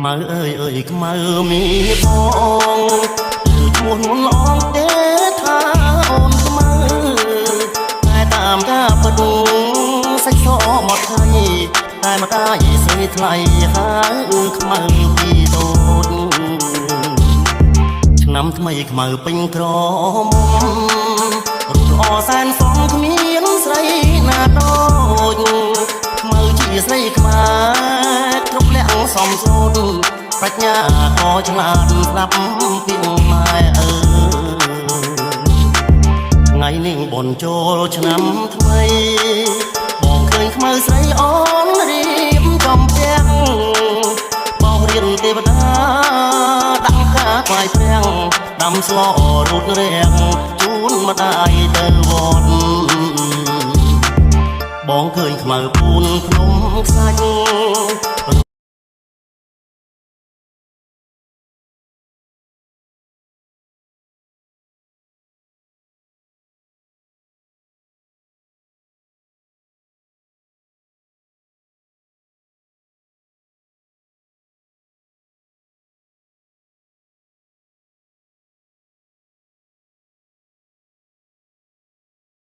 មើអើយអើយខ្មៅមានបងគឺឈ្មោះនួនអងទេថាអូនខ្មៅតែតាមការបដុងសាច់សមកថៃតែមកតាយស្រីថ្លៃហើយខ្មៅពីតូចឆ្នាំថ្មីខ្មៅពេញក្រមុំរូបល្អសែនសំគ្មានស្រីណាដូចខ្មៅជាស្រីខ្មែរគ្រប់លក្ខសំសូនប្រាជ្ញាក៏ឆ្លាតស្ដាប់ពីម៉ែថ្ងៃនេះបនចូលឆ្នាំថ្មីបងឃើញខ្មៅស្រីអូនរៀបចំពាំងបោះរៀនទេវតាដាក់ការខ្វាយព្រាំងដាំស្លរូតរាំងជូនម្ដាយទៅវត្តបងឃើញខ្មៅពូនភ្នំខ្សាច់